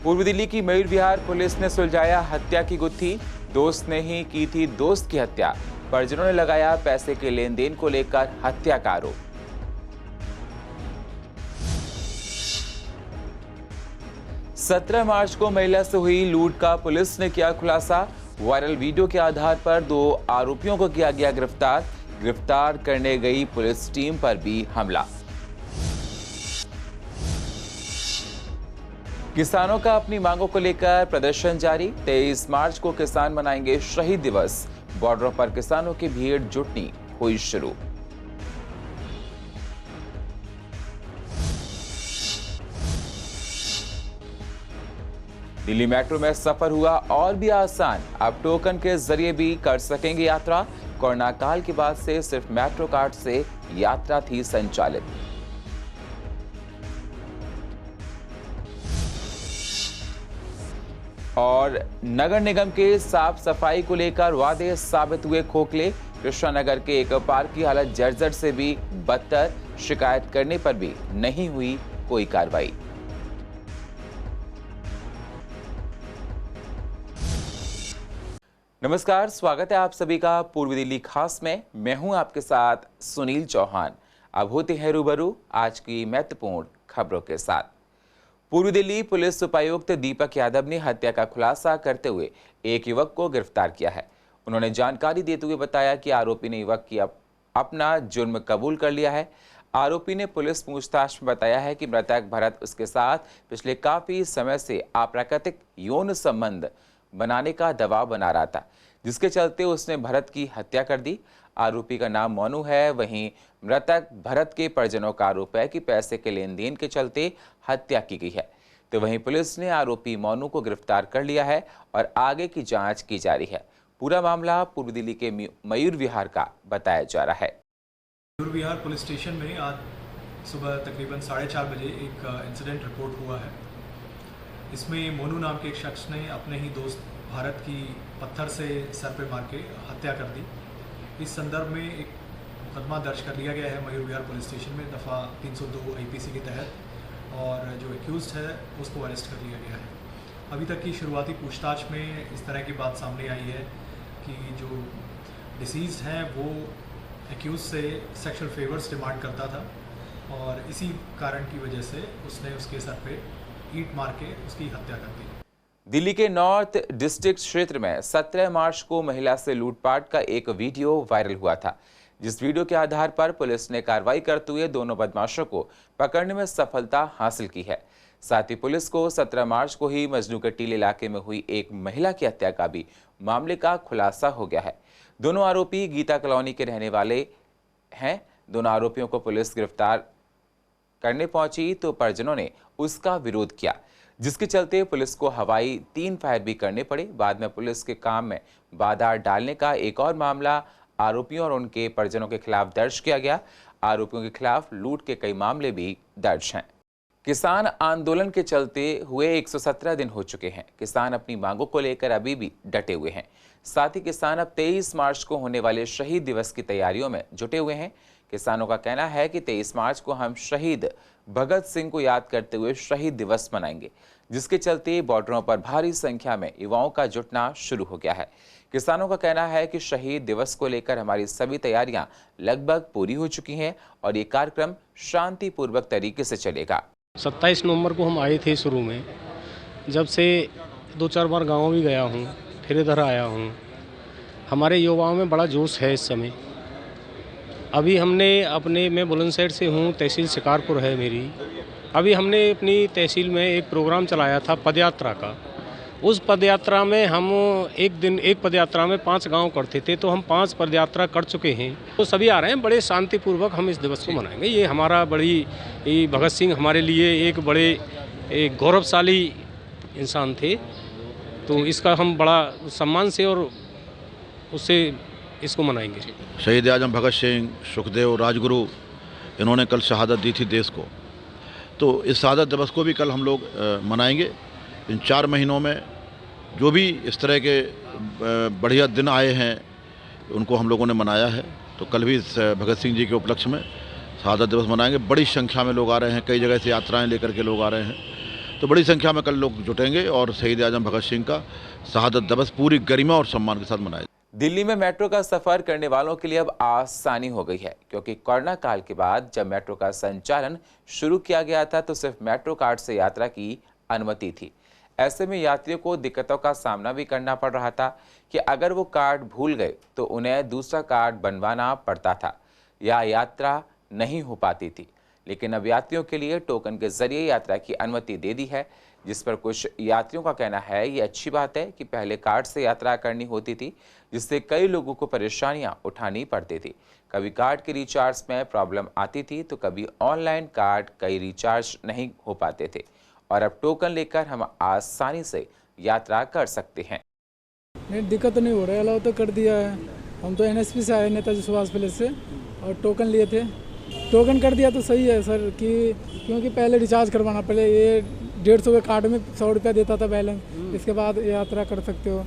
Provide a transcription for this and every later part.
पूर्वी दिल्ली की मयूर विहार पुलिस ने सुलझाया हत्या की गुत्थी। दोस्त ने ही की थी दोस्त की हत्या। परिजनों ने लगाया पैसे के लेन देन को लेकर हत्या का आरोप। सत्रह मार्च को महिला से हुई लूट का पुलिस ने किया खुलासा। वायरल वीडियो के आधार पर 2 आरोपियों को किया गया गिरफ्तार। गिरफ्तार करने गई पुलिस टीम पर भी हमला। किसानों का अपनी मांगों को लेकर प्रदर्शन जारी। 23 मार्च को किसान मनाएंगे शहीद दिवस। बॉर्डरों पर किसानों की भीड़ जुटनी हुई शुरू। दिल्ली मेट्रो में सफर हुआ और भी आसान। अब टोकन के जरिए भी कर सकेंगे यात्रा। कोरोना काल के बाद से सिर्फ मेट्रो कार्ड से यात्रा थी संचालित। और नगर निगम के साफ सफाई को लेकर वादे साबित हुए खोखले। कृष्णानगर के एक पार्क की हालत जर्जर से भी बदतर। शिकायत करने पर भी नहीं हुई कोई कार्रवाई। नमस्कार, स्वागत है आप सभी का पूर्वी दिल्ली खास में। मैं हूं आपके साथ सुनील चौहान। अब होते हैं रूबरू आज की महत्वपूर्ण खबरों के साथ। पूर्वी दिल्ली पुलिस उपायुक्त दीपक यादव ने हत्या का खुलासा करते हुए एक युवक को गिरफ्तार किया है। उन्होंने जानकारी देते हुए बताया कि आरोपी ने युवक की अपना जुर्म कबूल कर लिया है। आरोपी ने पुलिस पूछताछ में बताया है कि मृतक भरत उसके साथ पिछले काफी समय से अप्राकृतिक यौन संबंध बनाने का दबाव बना रहा था, जिसके चलते उसने भरत की हत्या कर दी। आरोपी का नाम मोनू है। वहीं मृतक भरत के परिजनों का आरोप है कि पैसे के लेन देन के चलते हत्या की गई है। तो वहीं पुलिस ने आरोपी मोनू को गिरफ्तार कर लिया है और आगे की जांच की जा रही है। पूरा मामला पूर्वी दिल्ली के मयूर विहार का बताया जा रहा है। मयूर विहार पुलिस स्टेशन में आज सुबह तकरीबन 4:30 बजे एक इंसिडेंट रिपोर्ट हुआ है। इसमें मोनू नाम के एक शख्स ने अपने ही दोस्त भारत की पत्थर से सर पे मार के हत्या कर दी। इस संदर्भ में एक मुकदमा दर्ज कर लिया गया है मयूर विहार पुलिस स्टेशन में दफ़ा 302 आईपीसी के तहत, और जो एक्यूज्ड है उसको अरेस्ट कर लिया गया है। अभी तक की शुरुआती पूछताछ में इस तरह की बात सामने आई है कि जो डिसीज़ हैं वो एक्यूज से सेक्सुअल फेवर्स डिमांड करता था, और इसी कारण की वजह से उसने उसके सर पे ईंट मार के उसकी हत्या कर दी। दिल्ली के नॉर्थ डिस्ट्रिक्ट क्षेत्र में 17 मार्च को महिला से लूटपाट का एक वीडियो वायरल हुआ था, जिस वीडियो के आधार पर पुलिस ने कार्रवाई करते हुए दोनों बदमाशों को पकड़ने में सफलता हासिल की है। साथ ही पुलिस को 17 मार्च को ही मजनू के टीले इलाके में हुई एक महिला की हत्या का भी मामले का खुलासा हो गया है। दोनों आरोपी गीता कॉलोनी के रहने वाले हैं। दोनों आरोपियों को पुलिस गिरफ्तार करने पहुंची तो परिजनों ने उसका विरोध किया, जिसके चलते पुलिस को हवाई 3 फायर भी करने पड़े। बाद में पुलिस के काम में बाधा डालने का एक और मामला आरोपियों और उनके परिजनों के खिलाफ दर्ज किया गया। आरोपियों के खिलाफ लूट के कई मामले भी दर्ज हैं। किसान आंदोलन के चलते हुए 117 दिन हो चुके हैं। किसान अपनी मांगों को लेकर अभी भी डटे हुए हैं। साथ ही किसान अब 23 मार्च को होने वाले शहीद दिवस की तैयारियों में जुटे हुए हैं। किसानों का कहना है कि 23 मार्च को हम शहीद भगत सिंह को याद करते हुए शहीद दिवस मनाएंगे, जिसके चलते बॉर्डरों पर भारी संख्या में युवाओं का जुटना शुरू हो गया है। किसानों का कहना है कि शहीद दिवस को लेकर हमारी सभी तैयारियां लगभग पूरी हो चुकी हैं और ये कार्यक्रम शांतिपूर्वक तरीके से चलेगा। 27 नवंबर को हम आए थे शुरू में, जब से 2-4 बार गांव भी गया हूं, फिर इधर आया हूं। हमारे युवाओं में बड़ा जोश है इस समय। अभी हमने मैं बुलंदशहर से हूं, तहसील शिकारपुर है मेरी। अभी हमने अपनी तहसील में एक प्रोग्राम चलाया था पदयात्रा का। उस पदयात्रा में हम एक पदयात्रा में 5 गांव करते थे, तो हम 5 पदयात्रा कर चुके हैं। तो सभी आ रहे हैं। बड़े शांतिपूर्वक हम इस दिवस को मनाएंगे। ये हमारा भगत सिंह हमारे लिए एक गौरवशाली इंसान थे, तो इसका हम बड़ा सम्मान से और उससे इसको मनाएंगे। शहीद आजम भगत सिंह, सुखदेव, राजगुरु, इन्होंने कल शहादत दी थी देश को, तो इस शहादत दिवस को भी कल हम लोग मनाएंगे। इन 4 महीनों में जो भी इस तरह के बढ़िया दिन आए हैं उनको हम लोगों ने मनाया है, तो कल भी भगत सिंह जी के उपलक्ष्य में शहादत दिवस मनाएंगे। बड़ी संख्या में लोग आ रहे हैं, कई जगह से यात्राएं लेकर के लोग आ रहे हैं। तो बड़ी संख्या में कल लोग जुटेंगे और शहीद आजम भगत सिंह का शहादत दिवस पूरी गरिमा और सम्मान के साथ मनाया। दिल्ली में मेट्रो का सफर करने वालों के लिए अब आसानी हो गई है, क्योंकि कोरोना काल के बाद जब मेट्रो का संचालन शुरू किया गया था तो सिर्फ मेट्रो कार्ड से यात्रा की अनुमति थी। ऐसे में यात्रियों को दिक्कतों का सामना भी करना पड़ रहा था कि अगर वो कार्ड भूल गए तो उन्हें दूसरा कार्ड बनवाना पड़ता था या यात्रा नहीं हो पाती थी। लेकिन अब यात्रियों के लिए टोकन के जरिए यात्रा की अनुमति दे दी है, जिस पर कुछ यात्रियों का कहना है ये अच्छी बात है कि पहले कार्ड से यात्रा करनी होती थी, जिससे कई लोगों को परेशानियां उठानी पड़ती थी। कभी कार्ड के रिचार्ज में प्रॉब्लम आती थी तो कभी ऑनलाइन कार्ड कई रिचार्ज नहीं हो पाते थे, और अब टोकन लेकर हम आसानी से यात्रा कर सकते हैं। नहीं, दिक्कत नहीं हो रहा है, अलाउ तो कर दिया है। हम तो NSP से आए, नेताजी सुभाष पैलेस से, और टोकन लिए थे। टोकन कर दिया तो सही है सर, कि क्योंकि पहले रिचार्ज करवाना, पहले ये 150 के कार्ड में 100 रुपया देता था बैलेंस, इसके बाद यात्रा कर सकते हो।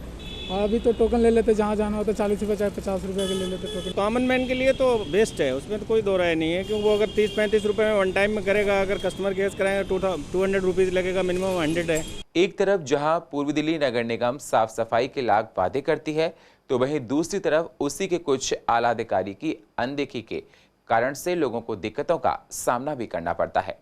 और अभी तो टोकन ले लेते, जहाँ जाना होता 40 रुपये चाहे 50 रुपये के ले लेते टोकन। कॉमन मैन के लिए तो बेस्ट है, उसमें तो कोई दो राय नहीं है, क्योंकि वो अगर 30-35 रुपये में वन टाइम में करेगा, अगर कस्टमर केयर कराएंगे 200 रुपीज़ लगेगा, मिनिमम 100 है। एक तरफ जहां पूर्वी दिल्ली नगर निगम साफ सफाई के लाख वादे करती है, तो वहीं दूसरी तरफ उसी के कुछ आला अधिकारी की अनदेखी के कारण से लोगों को दिक्कतों का सामना भी करना पड़ता है।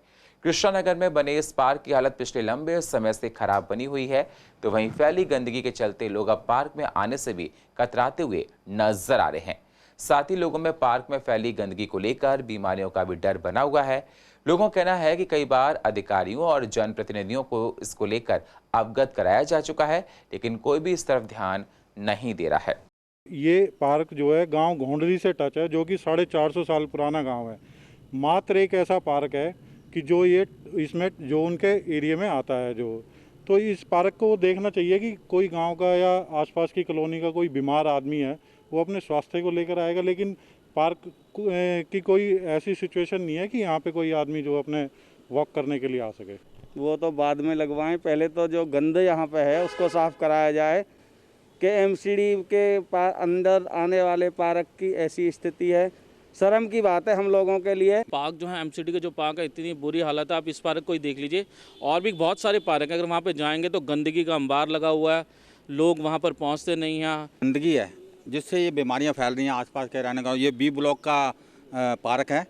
कृष्णा नगर में बने इस पार्क की हालत पिछले लंबे समय से खराब बनी हुई है, तो वहीं फैली गंदगी के चलते लोग अब पार्क में आने से भी कतराते हुए नजर आ रहे हैं। साथ ही लोगों में पार्क में फैली गंदगी को लेकर बीमारियों का भी डर बना हुआ है। लोगों का कहना है कि कई बार अधिकारियों और जनप्रतिनिधियों को इसको लेकर अवगत कराया जा चुका है, लेकिन कोई भी इस तरफ ध्यान नहीं दे रहा है। ये पार्क जो है गांव घोंडरी से टच है, जो कि 450 साल पुराना गांव है। मात्र एक ऐसा पार्क है कि जो ये इसमें जो उनके एरिया में आता है, जो तो इस पार्क को देखना चाहिए कि कोई गांव का या आसपास की कॉलोनी का कोई बीमार आदमी है, वो अपने स्वास्थ्य को लेकर आएगा, लेकिन पार्क की कोई ऐसी सिचुएशन नहीं है कि यहाँ पे कोई आदमी जो अपने वॉक करने के लिए आ सके। वो तो बाद में लगवाएं, पहले तो जो गंद यहाँ पे है उसको साफ कराया जाए कि MCD के अंदर आने वाले पार्क की ऐसी स्थिति है। शर्म की बात है हम लोगों के लिए। पार्क जो है MCD के जो पार्क है, इतनी बुरी हालत है। आप इस पार्क को ही देख लीजिए, और भी बहुत सारे पार्क हैं, अगर वहाँ पे जाएंगे तो गंदगी का अंबार लगा हुआ है, लोग वहाँ पर पहुँचते नहीं हैं। गंदगी है जिससे ये बीमारियाँ फैल रही हैं आसपास के रहने का। ये B ब्लॉक का पार्क है,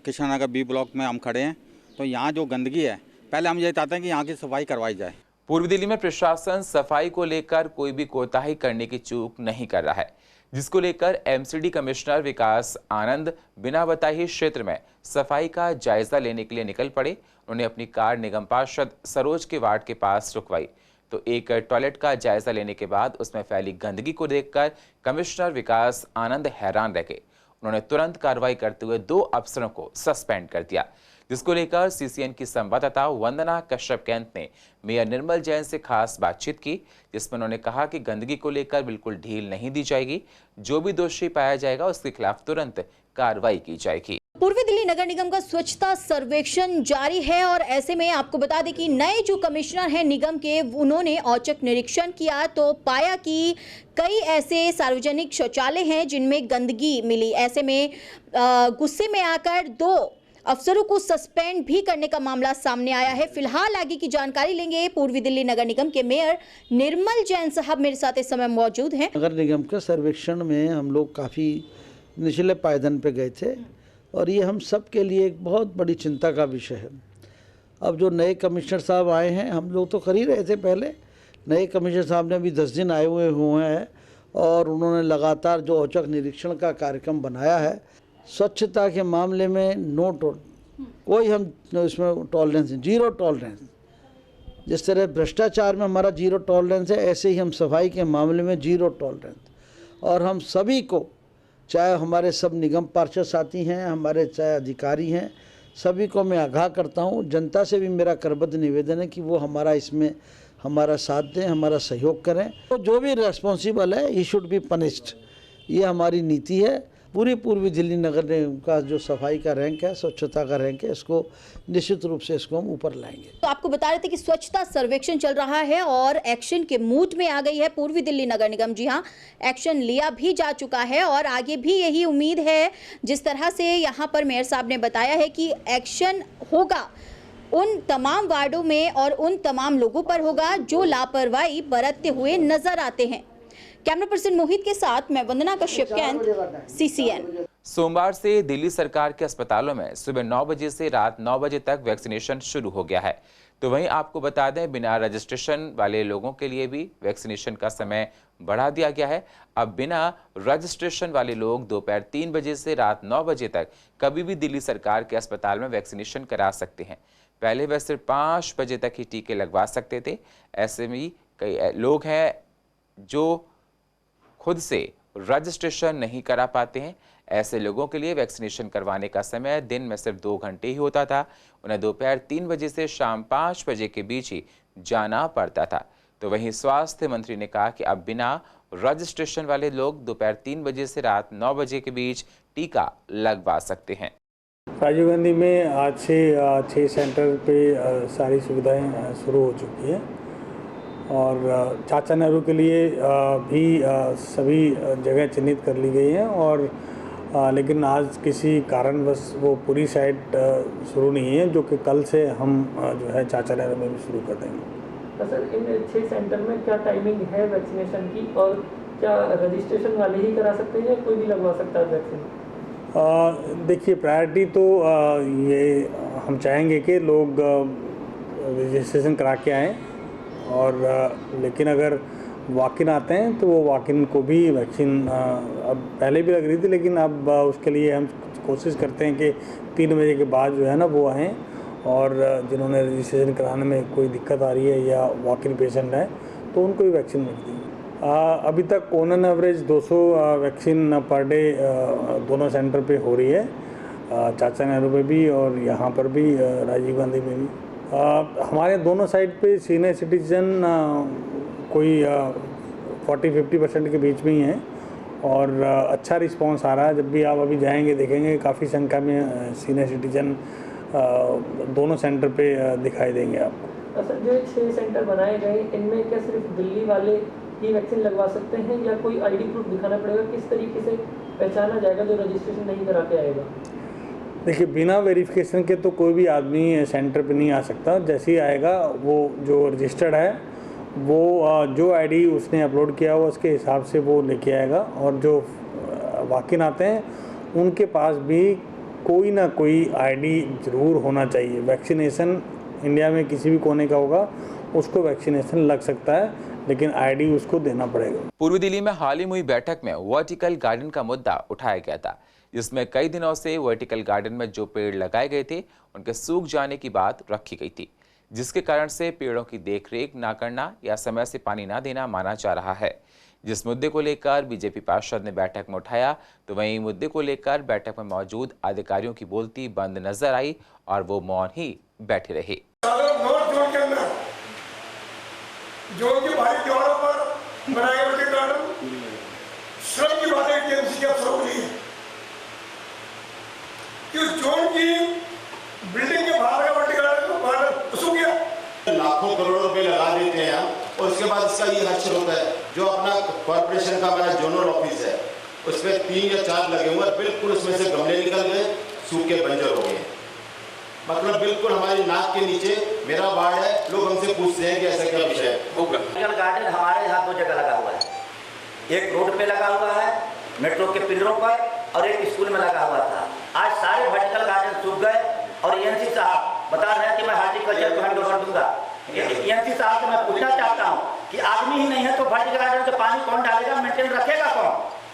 कृष्णा नगर B ब्लॉक में हम खड़े हैं, तो यहाँ जो गंदगी है, पहले हम ये चाहते हैं कि यहाँ की सफाई करवाई जाए। पूर्वी दिल्ली में प्रशासन सफाई को लेकर कोई भी कोताही करने की चूक नहीं कर रहा है, जिसको लेकर MCD कमिश्नर विकास आनंद बिना बताए ही क्षेत्र में सफाई का जायजा लेने के लिए निकल पड़े। उन्होंने अपनी कार निगम पार्षद सरोज के वार्ड के पास रुकवाई, तो एक टॉयलेट का जायजा लेने के बाद उसमें फैली गंदगी को देखकर कमिश्नर विकास आनंद हैरान रह गए। उन्होंने तुरंत कार्रवाई करते हुए 2 अफसरों को सस्पेंड कर दिया, जिसको लेकर CCN की संवाददाता वंदना कश्यप कैंत ने मेयर निर्मल जैन से खास बातचीत की, जिसमें उन्होंने कहा कि गंदगी को लेकर बिल्कुल ढील नहीं दी जाएगी, जो भी दोषी पाया जाएगा उसके खिलाफ तुरंत कार्रवाई की जाएगी। पूर्वी दिल्ली नगर निगम का स्वच्छता सर्वेक्षण जारी है, और ऐसे में आपको बता दें कि नए जो कमिश्नर हैं निगम के, उन्होंने औचक निरीक्षण किया तो पाया कि कई ऐसे सार्वजनिक शौचालय हैं जिनमें गंदगी मिली। ऐसे में गुस्से में आकर 2 अफसरों को सस्पेंड भी करने का मामला सामने आया है। फिलहाल आगे की जानकारी लेंगे पूर्वी दिल्ली नगर निगम के मेयर निर्मल जैन साहब मेरे साथ इस समय मौजूद हैं। नगर निगम के सर्वेक्षण में हम लोग काफ़ी निचले पायदान पे गए थे, और ये हम सब के लिए एक बहुत बड़ी चिंता का विषय है। अब जो नए कमिश्नर साहब आए हैं, हम लोग तो कर ही रहे थे पहले, नए कमिश्नर साहब ने भी 10 दिन आए हुए हैं, और उन्होंने लगातार जो औचक निरीक्षण का कार्यक्रम बनाया है, स्वच्छता के मामले में कोई हम इसमें टॉलरेंस, 0 टॉलरेंस। जिस तरह भ्रष्टाचार में हमारा 0 टॉलरेंस है, ऐसे ही हम सफाई के मामले में 0 टॉलरेंस। और हम सभी को, चाहे हमारे सब निगम पार्षद साथी हैं, हमारे चाहे अधिकारी हैं, सभी को मैं आगाह करता हूँ। जनता से भी मेरा करबद्ध निवेदन है कि वो हमारा इसमें हमारा साथ दें, हमारा सहयोग करें। तो जो भी रेस्पॉन्सिबल है ही शुड बी पनिश्ड, ये हमारी नीति है। पूरी पूर्वी दिल्ली नगर निगम का जो सफाई का रैंक है, स्वच्छता का रैंक है, इसको निश्चित रूप से इसको हम ऊपर लाएंगे। तो आपको बता रहे थे कि स्वच्छता सर्वेक्षण चल रहा है और एक्शन के मूड में आ गई है पूर्वी दिल्ली नगर निगम। जी हाँ, एक्शन लिया भी जा चुका है और आगे भी यही उम्मीद है। जिस तरह से यहाँ पर मेयर साहब ने बताया है कि एक्शन होगा, उन तमाम वार्डों में और उन तमाम लोगों पर होगा जो लापरवाही बरतते हुए नजर आते हैं। कैमरा पर्सन मोहित के साथ मैं वंदना कश्यप, कैंट, CCN। सोमवार से दिल्ली सरकार के अस्पतालों में सुबह 9 बजे से रात 9 बजे तक वैक्सीनेशन शुरू हो गया है। तो वहीं आपको बता दें, बिना रजिस्ट्रेशन वाले लोगों के लिए भी वैक्सीनेशन का समय बढ़ा दिया गया है। अब बिना रजिस्ट्रेशन वाले लोग दोपहर 3 बजे से रात 9 बजे तक कभी भी दिल्ली सरकार के अस्पताल में वैक्सीनेशन करा सकते हैं। पहले वह सिर्फ 5 बजे तक ही टीके लगवा सकते थे। ऐसे में कई लोग हैं जो खुद से रजिस्ट्रेशन नहीं करा पाते हैं। ऐसे लोगों के लिए वैक्सीनेशन करवाने का समय दिन में सिर्फ 2 घंटे ही होता था। उन्हें दोपहर 3 बजे से शाम 5 बजे के बीच ही जाना पड़ता था। तो वहीं स्वास्थ्य मंत्री ने कहा कि अब बिना रजिस्ट्रेशन वाले लोग दोपहर 3 बजे से रात 9 बजे के बीच टीका लगवा सकते हैं। राजीव गांधी में आज से 6 सेंटर पे सारी सुविधाएं शुरू हो चुकी हैं और चाचा नेहरू के लिए भी सभी जगह चिन्हित कर ली गई हैं और लेकिन आज किसी कारणवश वो पूरी साइट शुरू नहीं है, जो कि कल से हम जो है चाचा नेहरू में भी शुरू कर देंगे। सर, इन 6 सेंटर में क्या टाइमिंग है वैक्सीनेशन की और क्या रजिस्ट्रेशन वाले ही करा सकते हैं या कोई भी लगवा सकता है वैक्सीन? देखिए, प्रायोरिटी तो ये हम चाहेंगे कि लोग रजिस्ट्रेशन करा के आएँ और लेकिन अगर वॉक-इन आते हैं तो वो वॉक-इन को भी वैक्सीन अब पहले भी लग रही थी, लेकिन अब उसके लिए हम कोशिश करते हैं कि 3 बजे के बाद जो है ना वो आएँ और जिन्होंने रजिस्ट्रेशन कराने में कोई दिक्कत आ रही है या वॉक-इन पेशेंट है तो उनको भी वैक्सीन मिल देंगे। अभी तक on an average 200 vaccine per day दोनों सेंटर पे हो रही है, चाचा नेहरू में भी और यहाँ पर भी राजीव गांधी में भी। हमारे दोनों साइड पे सीनियर सिटीजन कोई 40-50% के बीच में ही है और अच्छा रिस्पांस आ रहा है। जब भी आप अभी जाएंगे देखेंगे काफ़ी संख्या में सीनियर सिटीजन दोनों सेंटर पे दिखाई देंगे आपको। सर, जो 6 सेंटर बनाए गए इनमें क्या सिर्फ दिल्ली वाले ही वैक्सीन लगवा सकते हैं या कोई ID प्रूफ दिखाना पड़ेगा? किस तरीके से पहचाना जाएगा जो रजिस्ट्रेशन नहीं करा के आएगा? देखिए, बिना वेरिफिकेशन के तो कोई भी आदमी सेंटर पे नहीं आ सकता। जैसे ही आएगा वो जो रजिस्टर्ड है वो जो ID उसने अपलोड किया हुआ उसके हिसाब से वो लेके आएगा और जो वॉक-इन आते हैं उनके पास भी कोई ना कोई ID ज़रूर होना चाहिए। वैक्सीनेशन इंडिया में किसी भी कोने का होगा उसको वैक्सीनेशन लग सकता है, लेकिन ID उसको देना पड़ेगा। पूर्वी दिल्ली में हाल ही में हुई बैठक में वर्टिकल गार्डन का मुद्दा उठाया गया था, जिसमें कई दिनों से वर्टिकल गार्डन में जो पेड़ लगाए गए थे उनके सूख जाने की बात रखी गई थी, जिसके कारण से पेड़ों की देखरेख ना करना या समय से पानी ना देना माना जा रहा है। जिस मुद्दे को लेकर बीजेपी पार्षद ने बैठक में उठाया तो वहीं मुद्दे को लेकर बैठक में मौजूद अधिकारियों की बोलती बंद नजर आई और वो मौन ही बैठे रहे। जोन के बाहरी दीवारों पर बनाए गए गार्डन श्रम की बात है कि अफसरों के लिए कि उस जोन की बिल्डिंग के बाहर का गार्डन सूख गया। लाखों करोड़ों रुपए लगा देते हैं हम और उसके बाद इसका ये हश्र होता है। जो अपना कॉर्पोरेशन का हमारा जोनल ऑफिस है उस पर 3 या 4 लगे हुए, बिल्कुल उसमें से गमले निकल गए, सूखे बंजर हो गए। मतलब बिल्कुल हमारी नाक के नीचे मेरा वार्ड है, लोग हमसे पूछते हैं कि ऐसा क्या विषय है। गार्डन हमारे यहाँ 2 जगह लगा हुआ है, एक रोड पे लगा हुआ है मेट्रो के पिलरों पर और एक स्कूल में लगा हुआ था। आज सारे वर्टिकल गार्डन सूख गए और ENC साहब बता रहे हैं कि मैं हॉर्टिकल्चर को हैंड ओवर दूंगा। ENC साहब से मैं पूछना चाहता हूँ कि आदमी ही नहीं है तो वर्टिकल गार्डन से पानी कौन डालेगा, मेंटेन रखेगा कौन?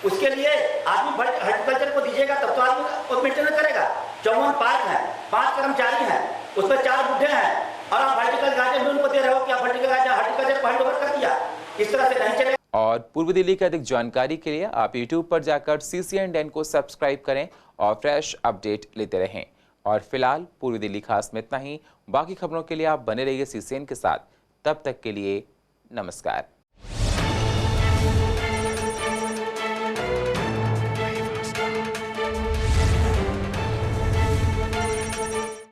उसके लिए आदमी हॉर्टिकल्चर को दीजिएगा तब तो आदमी वो मेंटेन करेगा। 54 पार्क है, 5 कर्मचारी हैं, उस पर 4 बुढ़े हैं और आप वर्टिकल गार्डन भी उनको दे रहे हो कि आप हॉर्टिकल्चर को हैंड ओवर कर दिया। इस तरह से नहीं चलेगा। और पूर्व दिल्ली की अधिक जानकारी के लिए आप YouTube पर जाकर CCN को सब्सक्राइब करें और फ्रेश अपडेट लेते रहें। और फिलहाल पूर्वी दिल्ली खास में इतना ही। बाकी खबरों के लिए आप बने रहिए CCN के साथ। तब तक के लिए नमस्कार।